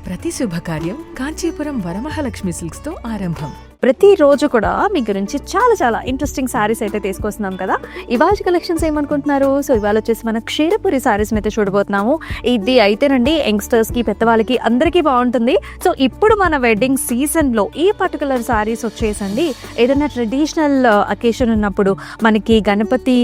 ప్రతి శుభకార్యం కాంచీపురం వరమహాలక్ష్మి సిల్క్స్ తో ఆరంభం. ప్రతిరోజు కూడా మీ గురించి చాలా చాలా ఇంట్రెస్టింగ్ శారీస్ అయితే తీసుకొస్తున్నాం కదా. ఇవాళ కలెక్షన్స్ ఏమనుకుంటున్నారు? సో ఇవాళ వచ్చేసి మన క్షీరపురి శారీస్ అయితే చూడబోతున్నాము. ఇది అయితేనండి యంగ్స్టర్స్కి, పెద్దవాళ్ళకి అందరికీ బాగుంటుంది. సో ఇప్పుడు మన వెడ్డింగ్ సీజన్లో ఈ పర్టికులర్ శారీస్ వచ్చేసండి ఏదైనా ట్రెడిషనల్ అకేషన్ ఉన్నప్పుడు మనకి గణపతి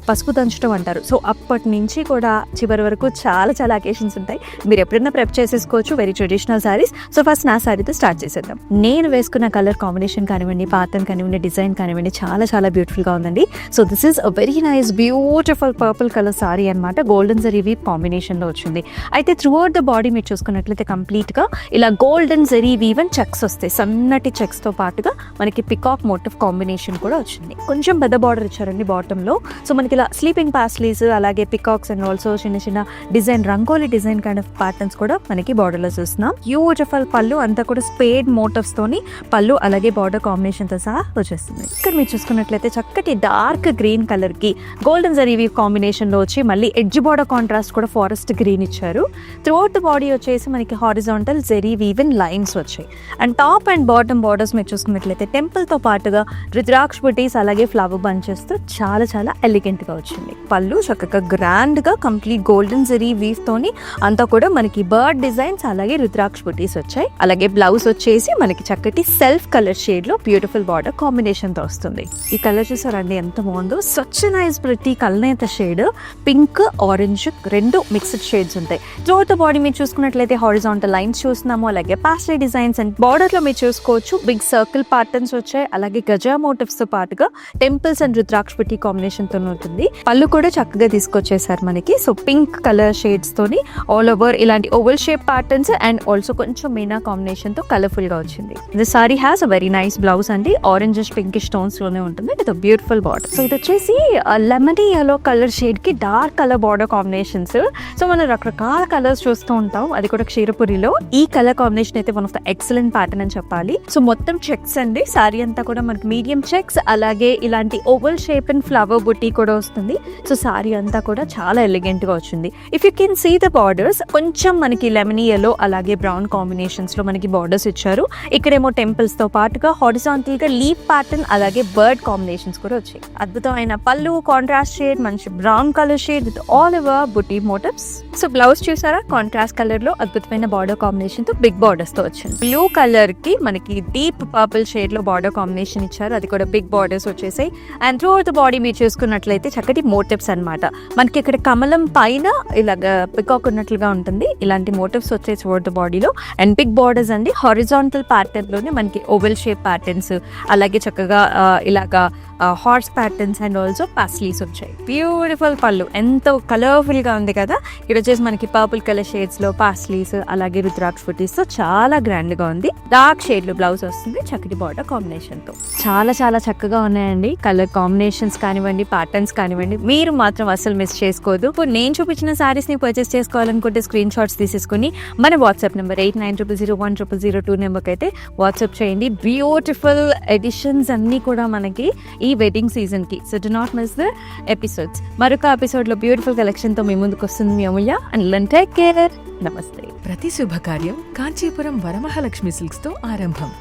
పసుపు దంచడం అంటారు. సో అప్పటి నుంచి కూడా చివరి వరకు చాలా చాలా అకేషన్స్ ఉంటాయి. మీరు ఎప్పుడైనా ప్రెప్ చేసేసుకోవచ్చు very traditional saris. So first నా శారీతో స్టార్ట్ చేసేద్దాం. నేను వేసుకున్న కలర్ కాంబినేషన్ కానివ్వండి, ప్యాటర్న్ కానివ్వండి, డిజైన్ కానివ్వండి చాలా చాలా బ్యూటిఫుల్గా ఉందండి. So this is a very nice beautiful purple colour sorry అనమాట. గోల్డెన్ జరీ వీవ్ కాంబినేషన్లో వచ్చింది. అయితే త్రూ అవుట్ ద బాడీ మీరు చూసుకున్నట్లయితే కంప్లీట్గా ఇలా golden zari weave and checks వస్తాయి. సన్నటి చెక్స్తో పాటుగా మనకి పికాక్ మోటివ్ కాంబినేషన్ కూడా వచ్చింది. కొంచెం పెద్ద బార్డర్ ఇచ్చారండి బాటంలో. సో మనకి ఇలా స్లీపింగ్ పాస్లీస్, అలాగే పికాక్స్ అండ్ ఆల్సో చిన్న చిన్న design, rangoli design kind of patterns కూడా మనకి బార్డర్లో చూస్తున్నాం. బ్యూటిఫుల్ పళ్ళు అంతా కూడా స్పేడ్ మోటివ్స్ తోని పళ్ళు అలాగే బార్డర్ కాంబినేషన్ తో సహా వచ్చేస్తుంది. ఇక్కడ మీరు చూసుకున్నట్లయితే చక్కటి డార్క్ గ్రీన్ కలర్ కి గోల్డెన్ జరీ వీవ్ కాంబినేషన్ లో వచ్చి మళ్ళీ ఎడ్జ్ బార్డర్ కాంట్రాస్ట్ కూడా ఫారెస్ట్ గ్రీన్ ఇచ్చారు. త్రూ అవుట్ ద బాడీ వచ్చేసి మనకి హారిజాంటల్ జరీ వీవ్ అండ్ లైన్స్ వచ్చాయి. And top and bottom borders మీరు చూసుకున్నట్లయితే టెంపుల్ తో పాటుగా రుద్రాక్ష బుటీస్ అలాగే ఫ్లవర్ బంచెస్ తో చాలా చాలా ఎలిగెంట్ గా వచ్చింది. పళ్ళు చక్కగా గ్రాండ్ గా కంప్లీట్ గోల్డెన్ జరీ వీవ్ తోని అంతా కూడా మనకి బర్డ్ డిజైన్స్ అలాగే రుద్రాక్ష బుటీస్ వచ్చాయి. అలాగే బ్లౌజ్ వచ్చేసి మనకి చక్కటి సెల్ఫ్ కలర్ షేడ్ లో బ్యూటిఫుల్ బార్డర్ కాంబినేషన్ తో వస్తుంది. ఈ కలర్ చూసారండి ఎంత బాగుందో. సచ్ నైస్ ప్రతి కల్నేత షేడ్, పింక్ ఆరెంజ్ రెండు మిక్స్డ్ షేడ్స్ ఉంటాయి. త్రూఅవుట్ ద బాడీ మీరు చూసుకున్నట్లయితే హారిజాంటల్ లైన్స్ చూస్తున్నాము, అలాగే పాస్టల్ డిజైన్స్ అండ్ బార్డర్ లో మీరు చూసుకోవచ్చు బిగ్ సర్కిల్ ప్యాటర్న్స్ వచ్చాయి. అలాగే గజా మోటివ్స్ తో పాటుగా టెంపుల్స్ అండ్ రుద్రాక్ష బుట్టి కాంబినేషన్ తో ఉంటుంది. పళ్ళు కూడా చక్కగా తీసుకొచ్చేసారు మనకి. సో పింక్ కలర్ షేడ్స్ తోని ఆల్ ఓవర్ ఇలాంటి oval shape patterns and also కొంచెం మీనా కాంబినేషన్ తో కలర్ఫుల్ గా వచ్చింది. The sorry has a very nice blouse అండి. ఆరెంజ్ పింకిష్ టోన్స్ లోనే ఉంటుంది విత్ బ్యూటిఫుల్ బార్డర్. సో ఇది వచ్చేసి లెమనీ ఎల్లో కలర్ షేడ్ కి dark colour border combinations. So మనం రకరకాల కలర్స్ చూస్తూ ఉంటాం, అది కూడా క్షీరపురిలో. ఈ కలర్ కాంబినేషన్ అయితే one of the excellent pattern అని చెప్పాలి. సో మొత్తం చెక్స్ అండి. సారీ అంతా కూడా మనకి మీడియం చెక్స్, అలాగే ఇలాంటి ఓవల్ షేప్ అండ్ ఫ్లవర్ బుట్టి కూడా వస్తుంది. సో సారీ అంతా కూడా చాలా ఎలిగెంట్ గా వచ్చింది. If you can see the borders కొంచెం మనకి లెమనీ ఎల్లో అలాగే బ్రౌన్ కాంబినేషన్స్ లో మనకి బార్డర్స్ ఇచ్చారు. ఇక్కడేమో టెంపుల్స్ తో పాటుగా హారిజాంటల్ గా లీఫ్ ప్యాటర్న్ అలాగే బర్డ్ కాంబినేషన్స్ కూడా వచ్చాయి. అద్భుతమైన పళ్ళు, కాంట్రాస్ట్ షేడ్, మంచి brown colour shade with all over buti motifs. So blouse చూసారా కాంట్రాస్ట్ కలర్ లో అద్భుతమైన బార్డర్ కాంబినేషన్ తో బిగ్ బార్డర్స్ తో వచ్చింది. బ్లూ కలర్ కి మనకి డీప్ పర్పుల్ షేడ్ లో బార్డర్ కాంబినేషన్ ఇచ్చారు, అది కూడా బిగ్ బార్డర్స్ వచ్చేసాయి. And through out the body మీరు చూసుకున్నట్లయితే చక్కటి మోటివ్స్ అనమాట. మనకి ఇక్కడ కమలం పైన ఇలాగ పికాక్ ఉన్నట్లుగా ఉంటుంది. ఇలాంటి మోటివ్స్ వచ్చేసి త్రూ అవుట్ ద బాడీలో. అండ్ బిగ్ బార్డర్స్ అండి. హారిజాంటల్ ప్యాటర్న్ లోనే మనకి ఓవెల్ షేప్ ప్యాటర్న్స్, అలాగే చక్కగా ఇలాగా horse patterns and also paisleys వచ్చాయి. బ్యూటిఫుల్ పళ్ళు ఎంతో కలర్ఫుల్ గా ఉంది కదా. ఇక్కడ వచ్చేసి మనకి పర్పుల్ కలర్ షేడ్స్ లో పాస్లీస్ అలాగే రుద్రాక్ష బుటీస్ తో చాలా గ్రాండ్ గా ఉంది. డార్క్ షేడ్ లో బ్లౌజ్ వస్తుంది చక్కటి బార్డర్ కాంబినేషన్ తో. చాలా చాలా చక్కగా ఉన్నాయండి కలర్ కాంబినేషన్స్ కానివ్వండి, ప్యాటర్న్స్ కానివ్వండి. మీరు మాత్రం అసలు మిస్ చేసుకోవద్దు. ఇప్పుడు నేను చూపించిన సారీస్ ని పర్చేస్ చేసుకోవాలనుకుంటే స్క్రీన్ షాట్స్ తీసేసుకుని మన వాట్సాప్ నెంబర్ 8900010002 నెంబర్కి అయితే వాట్సాప్ చేయండి. బ్యూటిఫుల్ ఎడిషన్స్ అన్ని కూడా మనకి ఈ వెడ్డింగ్ సీజన్ కి. So do not miss the episodes. మరొక ఎపిసోడ్ లో బ్యూటిఫుల్ కలెక్షన్ తో మీ ముందుకు వస్తుంది మీ అమూల్య. And take care. నమస్తే. ప్రతి శుభకార్యం కాంచీపురం వరమహాలక్ష్మి సిల్క్స్ తో ఆరంభం.